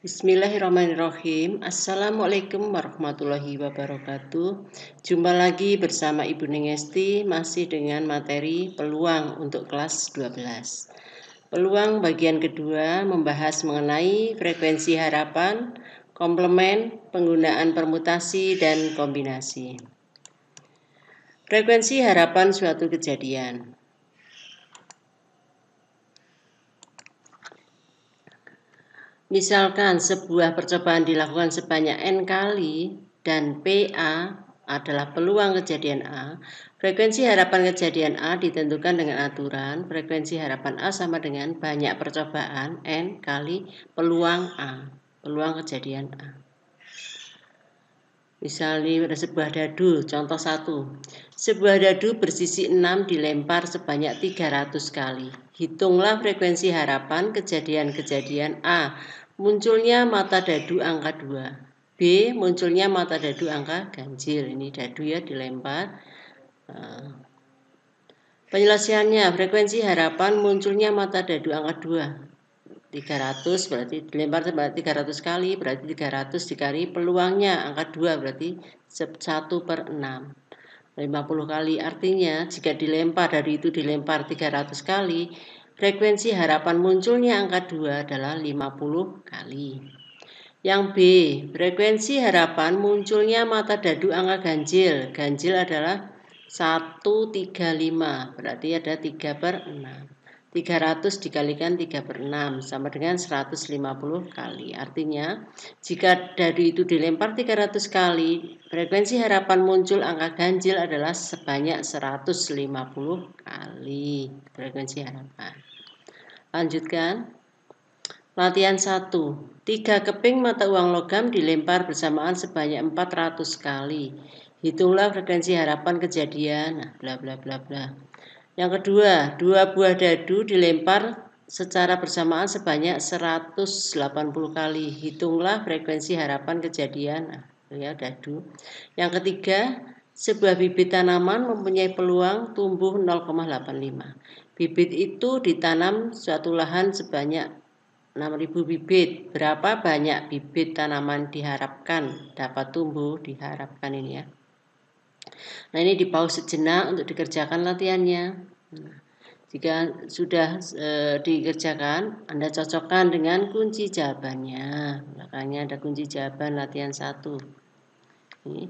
Bismillahirrahmanirrahim. Assalamualaikum warahmatullahi wabarakatuh. Jumpa lagi bersama Ibu Nengesti masih dengan materi peluang untuk kelas 12. Peluang bagian kedua membahas mengenai frekuensi harapan, komplement, penggunaan permutasi, dan kombinasi. Frekuensi harapan suatu kejadian. Misalkan sebuah percobaan dilakukan sebanyak N kali dan PA adalah peluang kejadian A, frekuensi harapan kejadian A ditentukan dengan aturan frekuensi harapan A sama dengan banyak percobaan N kali peluang A, peluang kejadian A. Misalnya ada sebuah dadu, contoh 1. Sebuah dadu bersisi 6 dilempar sebanyak 300 kali. Hitunglah frekuensi harapan kejadian-kejadian A. Munculnya mata dadu angka 2. B. Munculnya mata dadu angka ganjil. Ini dadu ya dilempar. Penyelesaiannya, frekuensi harapan munculnya mata dadu angka 2. 300 berarti dilempar sebanyak 300 kali, berarti 300 dikali peluangnya angka 2 berarti 1/6. 50 kali, artinya jika dilempar dari itu dilempar 300 kali, frekuensi harapan munculnya angka 2 adalah 50 kali. Yang B, frekuensi harapan munculnya mata dadu angka ganjil. Ganjil adalah 135, berarti ada 3/6. 300 dikalikan 3/6 sama dengan 150 kali. Artinya, jika dadu itu dilempar 300 kali, frekuensi harapan muncul angka ganjil adalah sebanyak 150 kali frekuensi harapan. Lanjutkan. Latihan 1. 3 keping mata uang logam dilempar bersamaan sebanyak 400 kali. Hitunglah frekuensi harapan kejadian. Nah, bla bla bla bla. Yang kedua, 2 buah dadu dilempar secara bersamaan sebanyak 180 kali. Hitunglah frekuensi harapan kejadian. Nah, ya dadu. Yang ketiga, sebuah bibit tanaman mempunyai peluang tumbuh 0,85. Bibit itu ditanam suatu lahan sebanyak 6.000 bibit. Berapa banyak bibit tanaman diharapkan dapat tumbuh? Diharapkan ini ya. Nah, ini di pause sejenak untuk dikerjakan latihannya. Nah, jika sudah dikerjakan, Anda cocokkan dengan kunci jawabannya. Makanya ada kunci jawaban latihan 1. Ini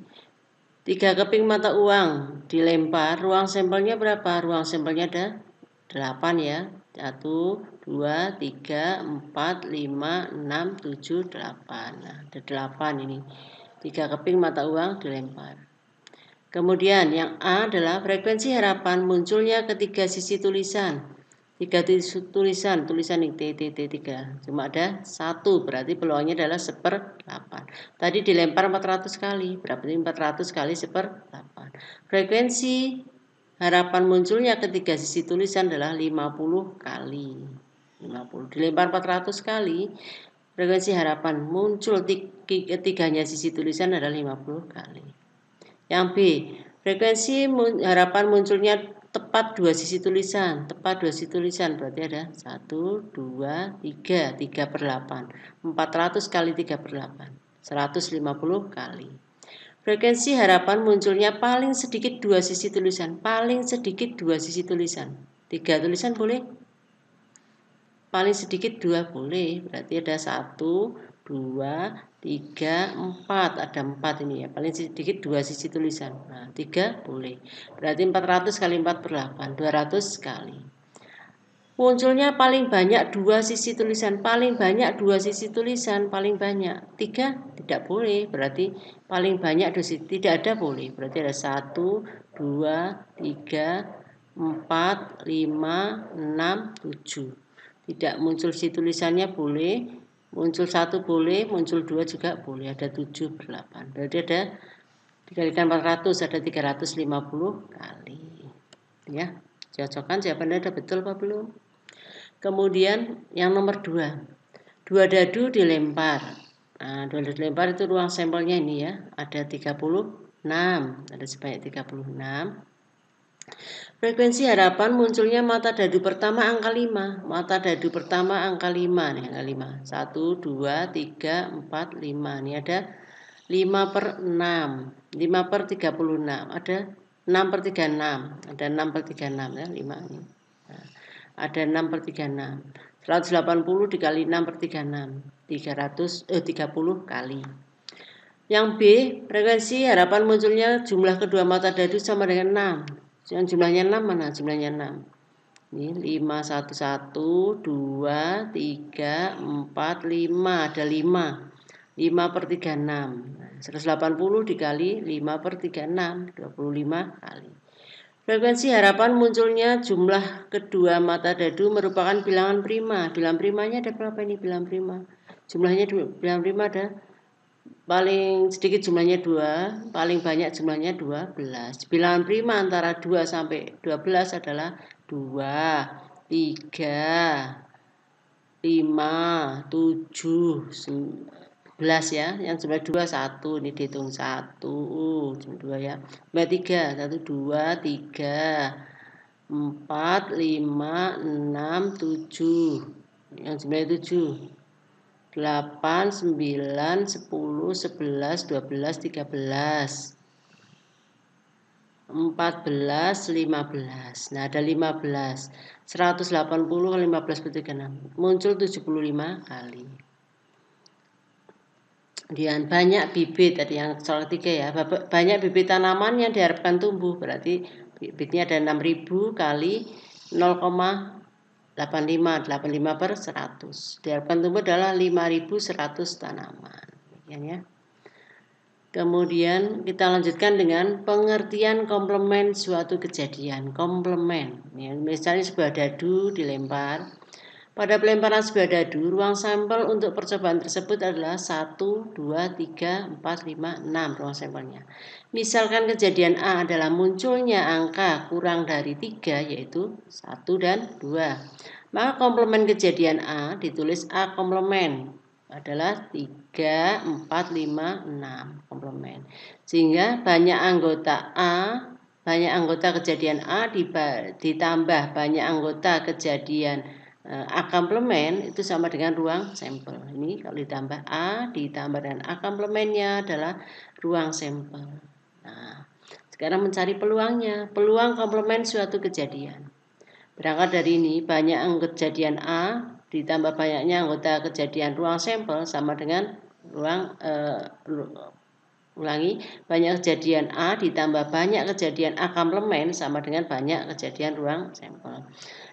3 keping mata uang dilempar, ruang sampelnya berapa? Ruang sampelnya ada 8 ya. 1, 2, 3, 4, 5, 6, 7, 8. Nah, ada 8 ini. 3 keping mata uang dilempar. Kemudian yang A adalah frekuensi harapan munculnya ketiga sisi tulisan. 3 tulisan ini T3. Cuma ada 1, berarti peluangnya adalah 1/8. Tadi dilempar 400 kali, berarti 400 kali 1/8. Frekuensi harapan munculnya ketiga sisi tulisan adalah 50 kali. 50 dilempar 400 kali, frekuensi harapan muncul ketiganya sisi tulisan adalah 50 kali. Yang B, frekuensi harapan munculnya tepat 2 sisi tulisan. Tepat 2 sisi tulisan berarti ada 1, 2, 3. 3/8. 400 kali 3/8. 150 kali. Frekuensi harapan munculnya paling sedikit 2 sisi tulisan. Paling sedikit 2 sisi tulisan. 3 tulisan boleh? Paling sedikit 2 boleh. Berarti ada 1, 2, 3, 4. Ada 4 ini ya. Paling sedikit 2 sisi tulisan. Nah, 3 boleh. Berarti 400 kali 4/8. 200 kali. Munculnya paling banyak 2 sisi tulisan. Paling banyak 2 sisi tulisan. Paling banyak. 3 tidak boleh. Berarti paling banyak 2 sisi. Tidak ada boleh. Berarti ada 1, 2, 3, 4, 5, 6, 7. Tidak muncul sisi tulisannya boleh. Muncul 1 boleh, muncul 2 juga boleh. Ada 7/8. Berarti ada dikalikan 400 ada 350 kali. Ya, cocokkan jawabannya ada betul apa belum? Kemudian yang nomor 2. 2 dadu dilempar. Nah, 2 dadu dilempar itu ruang sampelnya ini ya. Ada 36. Ada sebanyak 36. Frekuensi harapan munculnya mata dadu pertama angka 5. Mata dadu pertama angka 5 nih, angka 5. 1, 2, 3, 4, 5. Ini ada 5 per 6. 5 per 36. Ada 6 per 36. Ada 6 per 36 ya, 5 ini. Nah, ada 6 per 36. 180 dikali 6 per 36. 30 kali. Yang B, frekuensi harapan munculnya jumlah kedua mata dadu sama dengan 6. Yang jumlahnya 6 mana? Jumlahnya 6. Ini 5, 1, 1, 2, 3, 4, 5. Ada 5. 5 per 36. 180 dikali 5 per 36. 25 kali. Frekuensi harapan munculnya jumlah kedua mata dadu merupakan bilangan prima. Bilangan primanya ada berapa ini bilangan prima? Jumlahnya bilangan prima ada paling sedikit jumlahnya 2, paling banyak jumlahnya 12. Bilangan prima antara 2 sampai 12 adalah 2, 3, 5, 7, 11 ya. Yang jumlah 2 1, ini dihitung 1, jumlah 2 ya. Jumlah 3, 1, 2, 3, 4, 5, 6, 7. Yang jumlahnya 7. 8, 9, 10, 11, 12, 13, 14, 15. Nah, ada 15. 180 kali 15 per 36. Muncul 75 kali. Kemudian banyak bibit, tadi yang soal 3 ya. Banyak bibit tanaman yang diharapkan tumbuh. Berarti bibitnya ada 6.000 kali 0,85 per 100. Diharapkan tumbuh adalah 5.100 tanaman. Ya. Kemudian kita lanjutkan dengan pengertian komplement suatu kejadian. Komplement. Ya, misalnya sebuah dadu dilempar. Pada pelemparan sebuah dadu, ruang sampel untuk percobaan tersebut adalah 1, 2, 3, 4, 5, 6 ruang sampelnya. Misalkan kejadian A adalah munculnya angka kurang dari 3, yaitu 1 dan 2. Maka komplement kejadian A ditulis A komplement adalah 3, 4, 5, 6 komplement. Sehingga banyak anggota kejadian A ditambah banyak anggota kejadian A komplement itu sama dengan ruang sampel. Ini kalau ditambah A ditambah dengan A komplementnya adalah ruang sampel. Nah, sekarang mencari peluangnya. Peluang komplement suatu kejadian. Berangkat dari ini, banyak anggota kejadian A ditambah banyaknya anggota kejadian ruang sampel sama dengan banyak kejadian A ditambah banyak kejadian A komplement sama dengan banyak kejadian ruang sampel.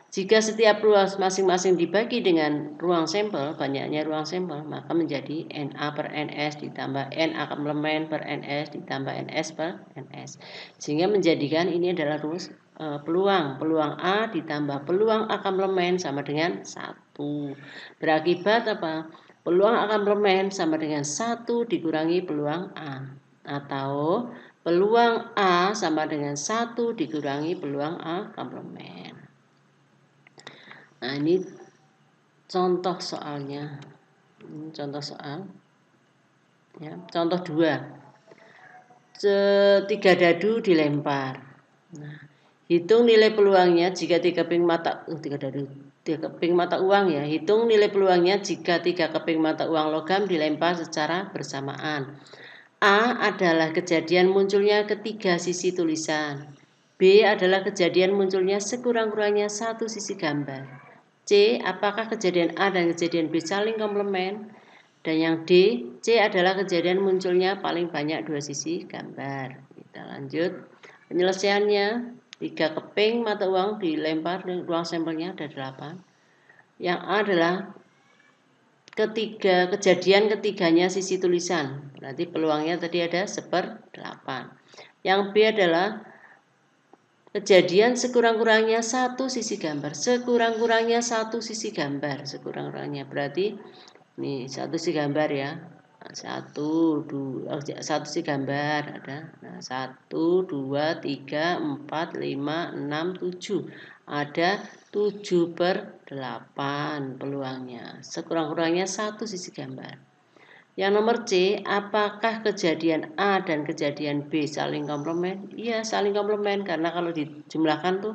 Jika setiap ruang masing-masing dibagi dengan ruang sampel, banyaknya ruang sampel, maka menjadi NA per NS ditambah NA komplement per NS ditambah NS per NS. Sehingga menjadikan ini adalah rumus peluang A ditambah peluang A komplement sama dengan 1. Berakibat apa? Peluang A komplement sama dengan 1 dikurangi peluang A. Atau peluang A sama dengan 1 dikurangi peluang A komplement. Nah, ini contoh soalnya. Ini contoh soal. Ya, contoh 2. 3 dadu dilempar. Nah, hitung nilai peluangnya jika 3 keping mata uang ya. Hitung nilai peluangnya jika 3 keping mata uang logam dilempar secara bersamaan. A adalah kejadian munculnya ketiga sisi tulisan. B adalah kejadian munculnya sekurang-kurangnya satu sisi gambar. C, apakah kejadian A dan kejadian B saling komplement? Dan yang D, C adalah kejadian munculnya paling banyak 2 sisi gambar. Kita lanjut. Penyelesaiannya, 3 keping mata uang dilempar, ruang sampelnya ada 8. Yang A adalah kejadian ketiganya sisi tulisan. Berarti peluangnya tadi ada 1/8. Yang B adalah kejadian sekurang-kurangnya satu sisi gambar. Sekurang-kurangnya satu sisi gambar. Sekurang-kurangnya berarti ini satu sisi gambar ya. 1, 2, satu sisi gambar ada. Nah, 1, 2, 3, 4, 5, 6, 7. Ada 7/8 peluangnya. Sekurang-kurangnya satu sisi gambar. Yang nomor C, apakah kejadian A dan kejadian B saling komplement? Iya, saling komplement karena kalau dijumlahkan tuh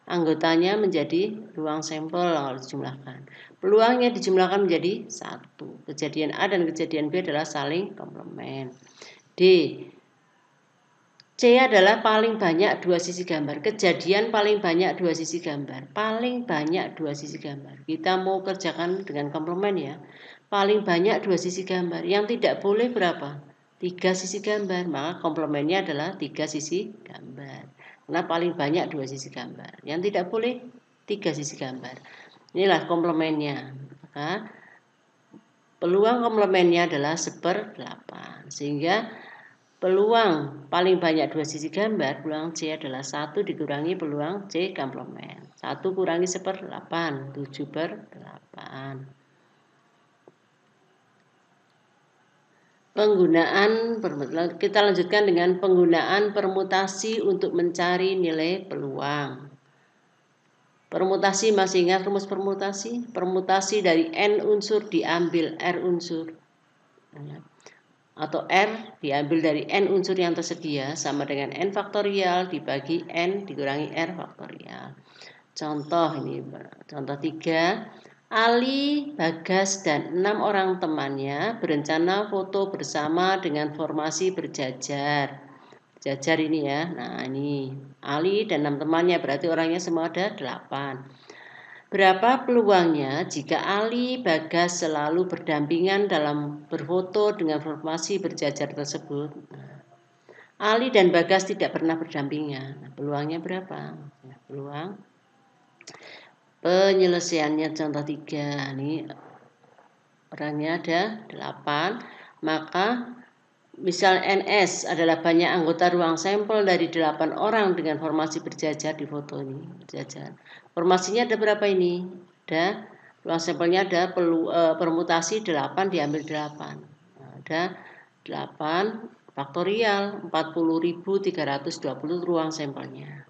anggotanya menjadi ruang sampel kalau dijumlahkan. Peluangnya dijumlahkan menjadi 1. Kejadian A dan kejadian B adalah saling komplement. D, C adalah paling banyak dua sisi gambar. Kejadian paling banyak dua sisi gambar. Paling banyak dua sisi gambar. Kita mau kerjakan dengan komplement ya. Paling banyak dua sisi gambar. Yang tidak boleh berapa? 3 sisi gambar. Maka komplementnya adalah 3 sisi gambar. Karena paling banyak dua sisi gambar. Yang tidak boleh 3 sisi gambar. Inilah komplementnya. Maka peluang komplementnya adalah 1/8. Sehingga peluang paling banyak dua sisi gambar, peluang C adalah 1 dikurangi peluang C komplement. 1 kurangi 1/8, 7/8. Penggunaan, kita lanjutkan dengan penggunaan permutasi untuk mencari nilai peluang. Permutasi, masih ingat rumus permutasi? Permutasi dari N unsur diambil R unsur. Atau R diambil dari N unsur yang tersedia sama dengan N faktorial dibagi N dikurangi R faktorial. Contoh ini, contoh 3. Ali, Bagas, dan 6 orang temannya berencana foto bersama dengan formasi berjajar. Jajar ini ya, nah ini Ali dan 6 temannya berarti orangnya semua ada 8. Berapa peluangnya jika Ali, Bagas selalu berdampingan dalam berfoto dengan formasi berjajar tersebut? Ali dan Bagas tidak pernah berdampingan. Peluangnya berapa? Peluang penyelesaiannya contoh 3. Ini orangnya ada 8. Maka misal NS adalah banyak anggota ruang sampel dari 8 orang dengan formasi berjajar di foto ini. Berjajar. Formasinya ada berapa ini? Ada ruang sampelnya ada permutasi 8 diambil 8. Nah, ada 8 faktorial 40.320 ruang sampelnya.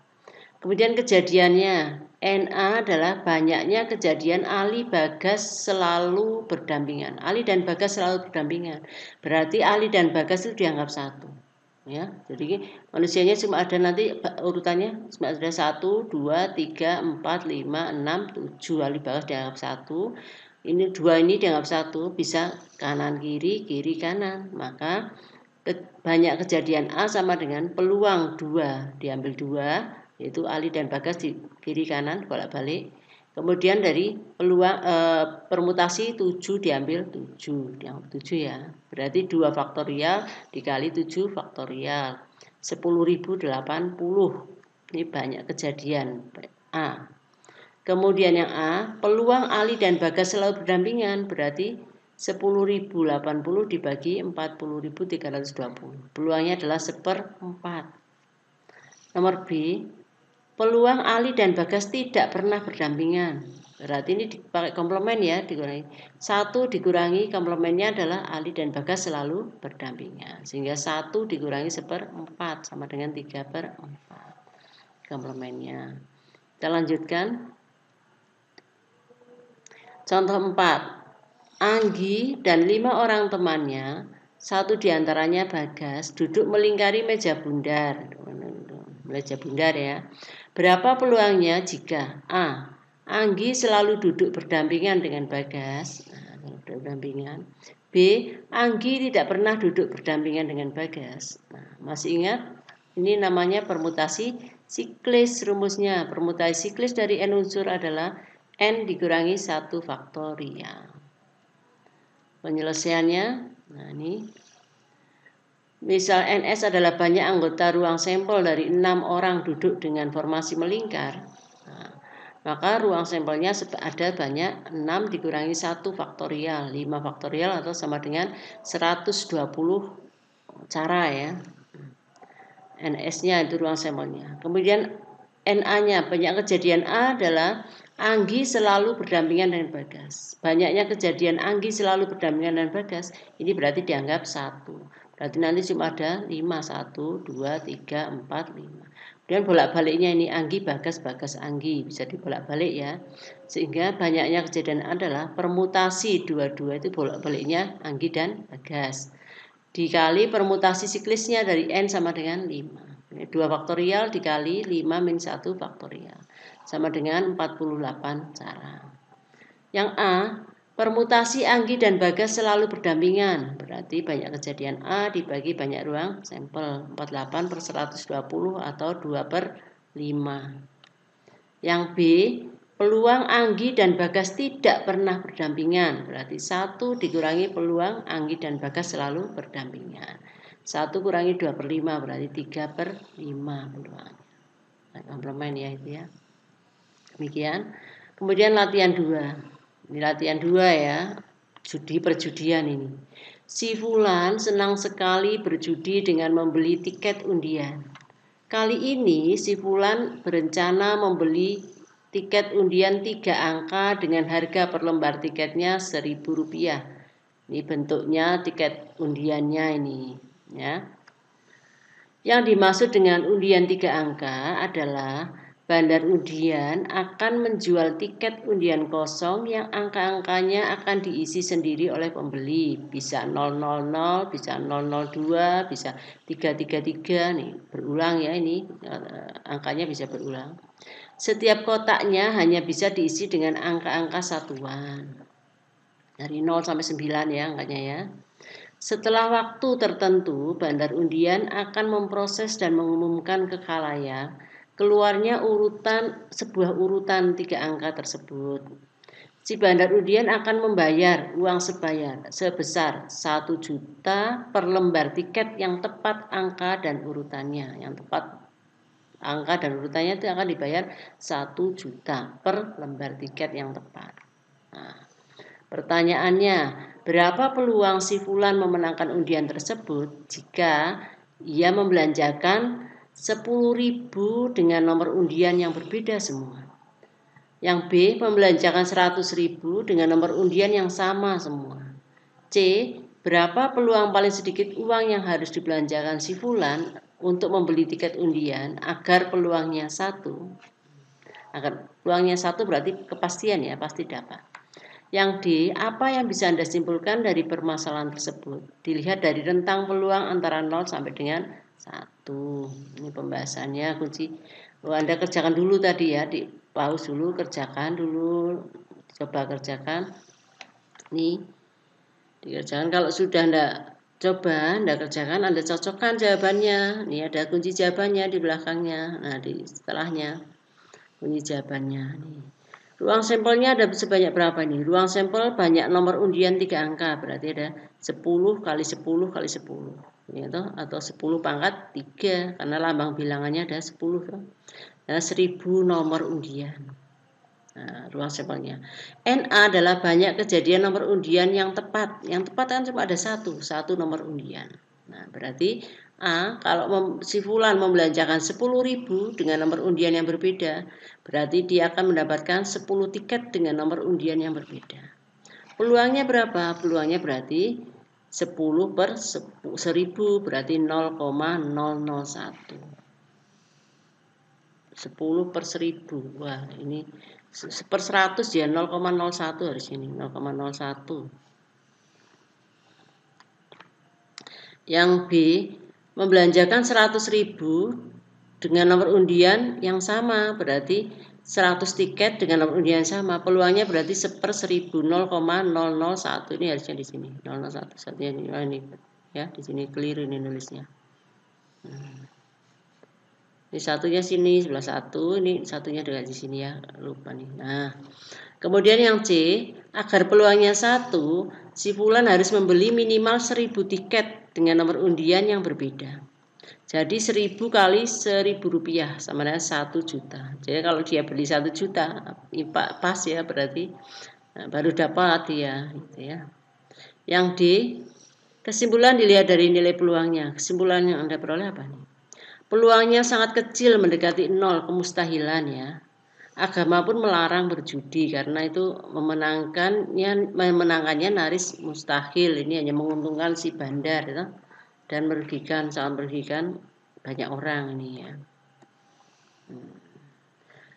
Kemudian kejadiannya NA adalah banyaknya kejadian Ali Bagas selalu berdampingan. Ali dan Bagas selalu berdampingan. Berarti Ali dan Bagas itu dianggap 1. Ya, jadi manusianya cuma ada nanti urutannya cuma ada 1, 2, 3, 4, 5, 6, 7. Ali Bagas dianggap 1. Ini 2 ini dianggap 1, bisa kanan kiri, kiri kanan. Maka banyak kejadian A sama dengan peluang 2 diambil 2, yaitu Ali dan Bagas di kiri kanan bolak-balik. Kemudian dari peluang permutasi 7 diambil 7, yang 7 ya. Berarti 2 faktorial dikali 7 faktorial 10.080. Ini banyak kejadian A. Kemudian yang A, peluang Ali dan Bagas selalu berdampingan, berarti 10.080 dibagi 40.320. Peluangnya adalah 1/4. Nomor B, peluang Ali dan Bagas tidak pernah berdampingan. Berarti ini dipakai komplement ya, dikurangi 1 dikurangi komplementnya adalah Ali dan Bagas selalu berdampingan. Sehingga 1 dikurangi 1/4 sama dengan 3/4 komplementnya. Kita lanjutkan. Contoh 4. Anggi dan 5 orang temannya, 1 diantaranya Bagas, duduk melingkari meja bundar. Meja bundar ya. Berapa peluangnya jika A. Anggi selalu duduk berdampingan dengan Bagas. Nah, berdampingan. B. Anggi tidak pernah duduk berdampingan dengan Bagas. Nah, masih ingat? Ini namanya permutasi siklis rumusnya. Permutasi siklis dari N unsur adalah N dikurangi 1 faktorial. Penyelesaiannya, nah ini. Misal NS adalah banyak anggota ruang sampel dari 6 orang duduk dengan formasi melingkar. Nah, maka ruang sampelnya ada banyak 6 dikurangi 1 faktorial, 5 faktorial atau sama dengan 120 cara ya. NS-nya itu ruang sampelnya. Kemudian NA-nya, banyak kejadian A adalah Anggi selalu berdampingan dengan Bagas. Banyaknya kejadian Anggi selalu berdampingan dengan Bagas, ini berarti dianggap 1. Berarti nanti cuma ada 5, 1, 2, 3, 4, 5. Dan bolak-baliknya ini Anggi, Bagas, Bagas, Anggi. Bisa dibolak-balik ya. Sehingga banyaknya kejadian adalah permutasi dua-dua itu bolak-baliknya Anggi dan Bagas. Dikali permutasi siklisnya dari N sama dengan 5. 2 faktorial dikali 5 min 1 faktorial. Sama dengan 48 cara. Yang A, permutasi Anggi dan Bagas selalu berdampingan. Berarti banyak kejadian A dibagi banyak ruang sampel. 48 per 120 atau 2 per 5. Yang B, peluang Anggi dan Bagas tidak pernah berdampingan. Berarti 1 dikurangi peluang Anggi dan Bagas selalu berdampingan. 1 kurangi 2 per 5 berarti 3 per 5 peluang. Komplemen ya itu ya. Demikian. Kemudian latihan 2. Ini latihan 2 ya. Judi perjudian ini. Si Fulan senang sekali berjudi dengan membeli tiket undian. Kali ini si Fulan berencana membeli tiket undian 3 angka dengan harga per lembar tiketnya Rp1.000. Ini bentuknya tiket undiannya ini ya. Yang dimaksud dengan undian 3 angka adalah bandar undian akan menjual tiket undian kosong yang angka-angkanya akan diisi sendiri oleh pembeli. Bisa 000, bisa 002, bisa 333 nih. Berulang ya ini, angkanya bisa berulang. Setiap kotaknya hanya bisa diisi dengan angka-angka satuan. Dari 0 sampai 9 ya angkanya ya. Setelah waktu tertentu, bandar undian akan memproses dan mengumumkan ke khalayak keluarnya sebuah urutan 3 angka tersebut. Si bandar undian akan membayar uang sebesar 1 juta per lembar tiket yang tepat angka dan urutannya. Yang tepat angka dan urutannya itu akan dibayar 1 juta per lembar tiket yang tepat. Nah, pertanyaannya, berapa peluang si Fulan memenangkan undian tersebut jika ia membelanjakan 10.000 dengan nomor undian yang berbeda semua? Yang B, membelanjakan 100.000 dengan nomor undian yang sama semua. C, berapa peluang paling sedikit uang yang harus dibelanjakan si Fulan untuk membeli tiket undian agar peluangnya 1? Agar peluangnya 1 berarti kepastian ya, pasti dapat. Yang D, apa yang bisa Anda simpulkan dari permasalahan tersebut? Dilihat dari rentang peluang antara 0 sampai dengan 1. Ini pembahasannya kunci. Anda kerjakan dulu tadi ya, di pause dulu, kerjakan dulu, coba kerjakan. Nih, dikerjakan. Kalau sudah Anda coba, Anda kerjakan, Anda cocokkan jawabannya. Nih ada kunci jawabannya di belakangnya. Nah, di setelahnya kunci jawabannya. Nih. Ruang sampelnya ada sebanyak berapa nih? Ruang sampel banyak nomor undian 3 angka, berarti ada 10 kali 10 kali 10. Ya, atau 10 pangkat 3, karena lambang bilangannya ada 10. Nah, 1000 nomor undian. Nah, ruang sampelnya. NA adalah banyak kejadian nomor undian yang tepat. Yang tepat kan cuma ada satu nomor undian. Nah, berarti A, kalau si Fulan membelanjakan 10.000 dengan nomor undian yang berbeda, berarti dia akan mendapatkan 10 tiket dengan nomor undian yang berbeda. Peluangnya berapa? Peluangnya berarti 10 per 1000, berarti 0,001. 10 per 1000. Wah, ini per 100 ya, 0,01 harus ini, 0,01. Yang B, membelanjakan 100.000 dengan nomor undian yang sama, berarti 100 tiket dengan nomor undian yang sama. Peluangnya berarti 1 per 1000, 0,001. Ini harusnya di sini, 001. Satunya ini ya, di sini keliru ini nulisnya. Ini satunya sini sebelah 1, ini satunya dengan di sini ya, lupa nih. Nah, kemudian yang C, agar peluangnya 1, si Fulan harus membeli minimal 1000 tiket dengan nomor undian yang berbeda. Jadi 1000 kali Rp1.000 sama dengan 1 juta. Jadi kalau dia beli 1 juta, pas ya berarti baru dapat ya, gitu ya. Yang D, kesimpulan dilihat dari nilai peluangnya. Kesimpulan yang Anda peroleh apa nih? Peluangnya sangat kecil mendekati 0, kemustahilan ya. Agama pun melarang berjudi karena itu memenangkannya nyaris mustahil. Ini hanya menguntungkan si bandar ya, dan sangat merugikan banyak orang ini ya.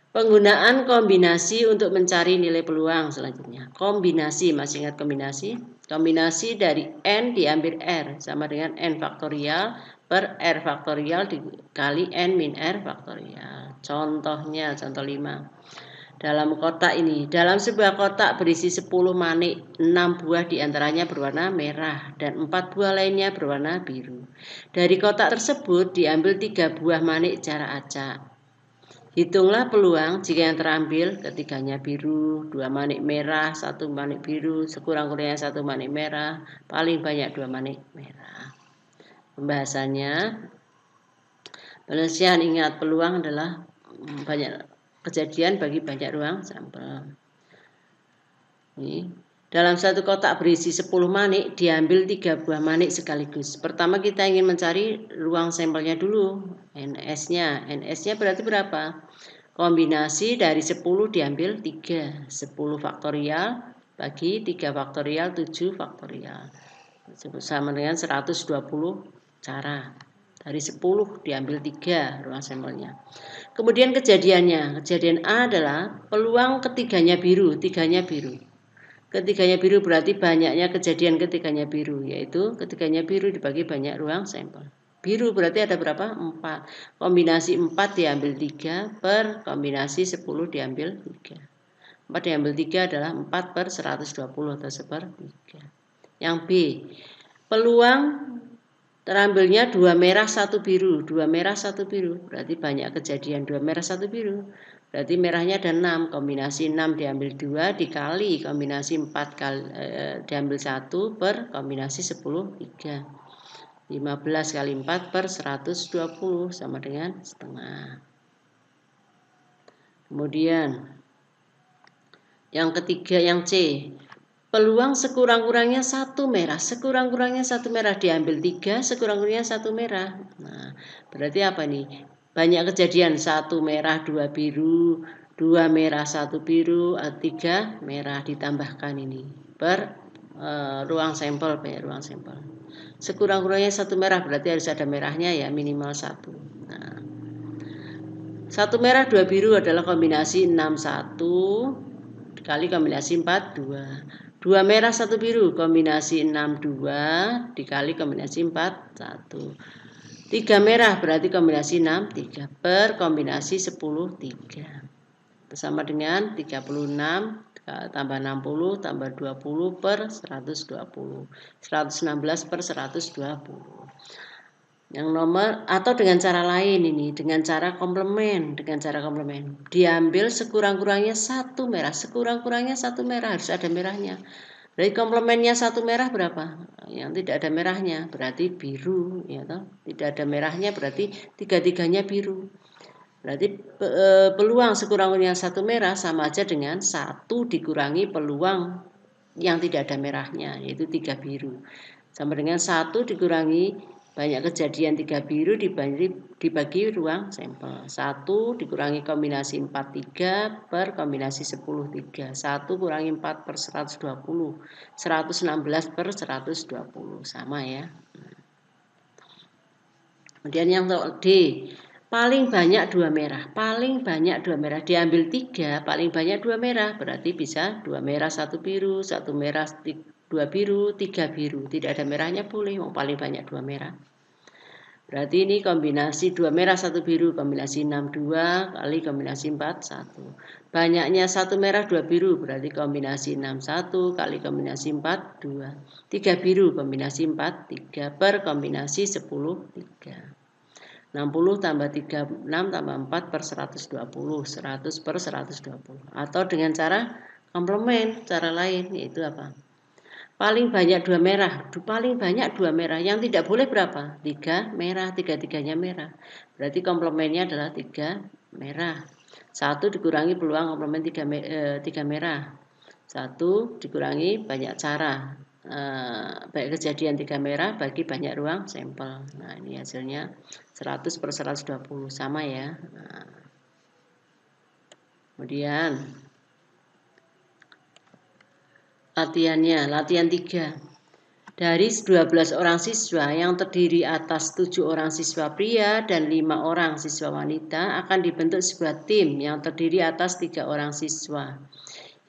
Penggunaan kombinasi untuk mencari nilai peluang selanjutnya. Kombinasi, masih ingat kombinasi? Kombinasi dari N diambil R sama dengan N faktorial per R faktorial dikali N min R faktorial. Contohnya, contoh 5. Dalam kotak ini, dalam sebuah kotak berisi 10 manik, 6 buah diantaranya berwarna merah dan 4 buah lainnya berwarna biru. Dari kotak tersebut diambil 3 buah manik secara acak. Hitunglah peluang jika yang terambil ketiganya biru, 2 manik merah, 1 manik biru, sekurang-kurangnya 1 manik merah, paling banyak 2 manik merah. Pembahasannya, penelitian ingat peluang adalah banyak kejadian bagi banyak ruang sampel. Ini. Dalam satu kotak berisi 10 manik, diambil 3 buah manik sekaligus. Pertama kita ingin mencari ruang sampelnya dulu, NS-nya. NS-nya berarti berapa? Kombinasi dari 10 diambil 3. 10 faktorial bagi 3 faktorial 7 faktorial. Sama dengan 120 cara. Dari 10 diambil 3 ruang sampelnya. Kemudian kejadiannya. Kejadian A adalah peluang ketiganya biru, tiganya biru. Ketiganya biru berarti banyaknya kejadian ketiganya biru, yaitu ketiganya biru dibagi banyak ruang sampel. Biru berarti ada berapa? 4. Kombinasi 4 diambil 3 per kombinasi 10 diambil 3. 4 diambil 3 adalah 4 per 120 atau sepertiga. Yang B, peluang terambilnya 2 merah 1 biru. 2 merah 1 biru berarti banyak kejadian 2 merah 1 biru. Berarti merahnya ada 6, kombinasi 6 diambil 2 dikali kombinasi 4 kali, diambil 1 per kombinasi 10 3. 15 kali 4 per 120 sama dengan setengah. Kemudian yang ketiga, yang C, peluang sekurang-kurangnya 1 merah. Sekurang-kurangnya 1 merah diambil 3, sekurang-kurangnya 1 merah. Nah, berarti apa nih? Banyak kejadian 1 merah 2 biru, 2 merah 1 biru, 3 merah ditambahkan ini per ruang sampel, banyak ruang sampel. Sekurang-kurangnya 1 merah berarti harus ada merahnya ya, minimal 1. Nah, 1 merah 2 biru adalah kombinasi 6 1 dikali kombinasi 4 2. 2 merah 1 biru kombinasi 6 2 dikali kombinasi 4 1. 3 merah berarti kombinasi 6 3 per kombinasi 10 3. Sama dengan 36 tambah 60 tambah 20 per 120. 116 per 120. Yang nomor atau dengan cara lain ini, dengan cara komplemen, diambil sekurang-kurangnya 1 merah, sekurang-kurangnya 1 merah harus ada merahnya. Berarti komplemennya 1 merah berapa? Yang tidak ada merahnya berarti biru, ya toh. Tidak ada merahnya berarti tiga-tiganya biru. Berarti peluang sekurang-kurangnya 1 merah sama aja dengan 1 dikurangi peluang yang tidak ada merahnya, yaitu 3 biru. Sama dengan 1 dikurangi banyak kejadian 3 biru dibagi ruang sampel. 1 dikurangi kombinasi 4 3 per kombinasi 10 3. 1 kurangi 4 per 120. 116 per 120. Sama ya. Kemudian yang D, paling banyak 2 merah. Paling banyak 2 merah. Diambil 3, paling banyak 2 merah. Berarti bisa 2 merah 1 biru, 1 merah 2 biru, 3 biru. Tidak ada merahnya boleh, paling banyak 2 merah. Berarti ini kombinasi 2 merah 1 biru, kombinasi 6 2 kali kombinasi 4 1. Banyaknya 1 merah 2 biru, berarti kombinasi 6 1 kali kombinasi 4 2. 3 biru kombinasi 4 3 per kombinasi 10 3. 60 tambah 36 tambah 4 per 120, 100 per 120. Atau dengan cara komplemen, cara lain, yaitu apa? Paling banyak 2 merah, paling banyak 2 merah. Yang tidak boleh berapa? 3 merah, 3-tiganya merah. Berarti komplemennya adalah 3 merah. 1 dikurangi peluang komplemen 3 merah. 1 dikurangi banyak cara. Baik kejadian 3 merah bagi banyak ruang sampel. Nah, ini hasilnya 100 per 120 sama ya. Nah, kemudian latihannya, latihan 3. Dari 12 orang siswa yang terdiri atas 7 orang siswa pria dan 5 orang siswa wanita akan dibentuk sebuah tim yang terdiri atas 3 orang siswa.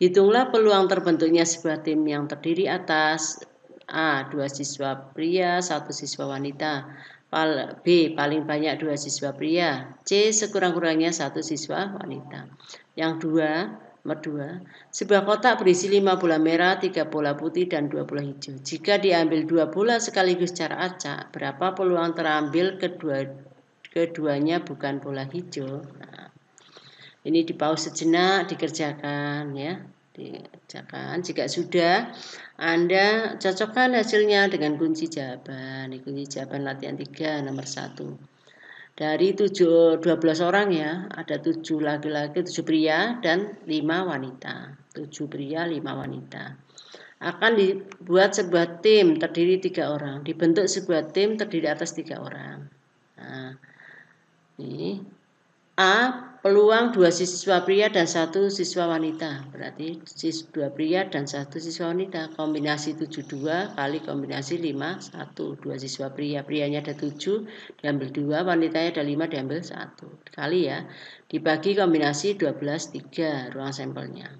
Hitunglah peluang terbentuknya sebuah tim yang terdiri atas A. 2 siswa pria, 1 siswa wanita. B. Paling banyak 2 siswa pria. C. Sekurang-kurangnya 1 siswa wanita. Yang nomor 2, sebuah kotak berisi 5 bola merah, 3 bola putih, dan 2 bola hijau. Jika diambil 2 bola sekaligus secara acak, berapa peluang terambil keduanya bukan bola hijau? Nah, ini di pause sejenak, dikerjakan ya. Dikerjakan. Jika sudah, Anda cocokkan hasilnya dengan kunci jawaban. Ini kunci jawaban latihan 3 nomor 1. Dari 12 orang ya, ada 7 laki-laki, 7 pria, dan 5 wanita. 7 pria, 5 wanita. Akan dibuat sebuah tim terdiri 3 orang. Dibentuk sebuah tim terdiri atas 3 orang. Nah, ini A. Peluang 2 siswa pria dan 1 siswa wanita. Berarti 2 pria dan 1 siswa wanita. Kombinasi 72 kali kombinasi 5, 1. 2 siswa pria. Prianya ada 7, diambil 2. Wanitanya ada 5, diambil 1. Kali ya. Dibagi kombinasi 12, 3. Ruang sampelnya.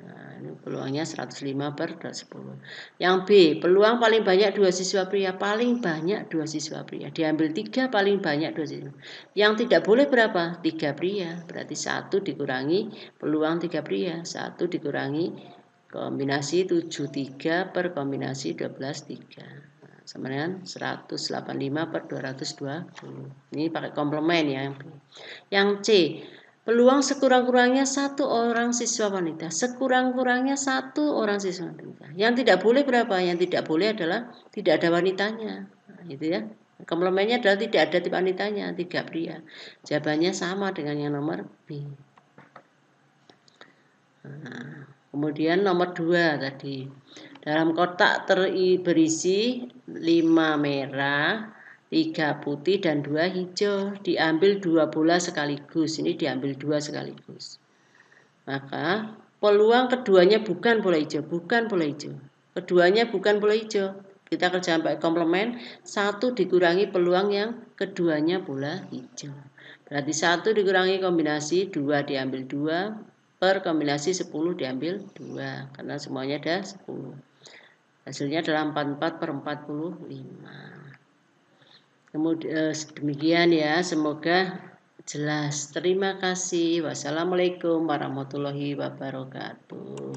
Nah, ini peluangnya 105 per 10. Yang B, peluang paling banyak 2 siswa pria. Paling banyak 2 siswa pria. Diambil 3, paling banyak 2 siswa. Yang tidak boleh berapa? 3 pria. Berarti 1 dikurangi peluang 3 pria. 1 dikurangi kombinasi 73 per kombinasi 12, 3. Nah, sama dengan 185 per 220. Ini pakai komplement ya. Yang C, peluang sekurang-kurangnya 1 orang siswa wanita. Sekurang-kurangnya 1 orang siswa wanita. Yang tidak boleh berapa? Yang tidak boleh adalah tidak ada wanitanya. Nah, gitu ya. Komplemennya adalah tidak ada tipe wanitanya, 3 pria. Jawabannya sama dengan yang nomor B. Nah, kemudian nomor 2 tadi. Dalam kotak berisi 5 merah, 3 putih, dan 2 hijau. Diambil 2 bola sekaligus. Ini diambil 2 sekaligus. Maka peluang keduanya bukan bola hijau. Bukan bola hijau. Keduanya bukan bola hijau. Kita kerjakan pakai komplement. 1 dikurangi peluang yang keduanya bola hijau. Berarti 1 dikurangi kombinasi 2 diambil 2 per kombinasi 10 diambil 2. Karena semuanya ada 10. Hasilnya adalah 44 per 45. Kemudian demikian ya, semoga jelas. Terima kasih. Wassalamualaikum warahmatullahi wabarakatuh.